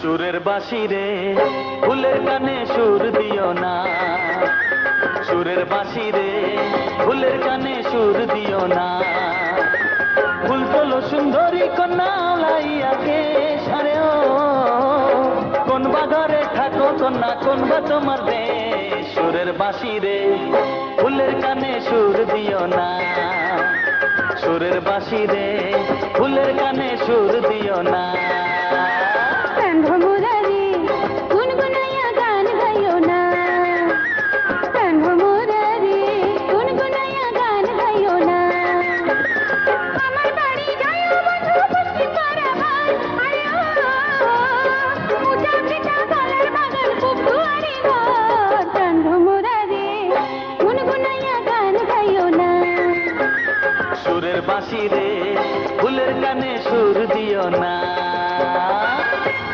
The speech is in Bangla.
সুরের বাঁশি রে ফুলের কানে সুর দিও না, সুরের বাঁশি রে ফুলের কানে সুর দিও না। ফুল তোলো সুন্দরী কন্যা লাইয়াকে সারে ও, কোন বা ঘরে থাকো কন্যা, কোন বা তোমার দেশ। সুরের বাঁশি রে ফুলের কানে সুর দিও না, সুরের বাঁশি রে ফুলের কানে সুর দিও না।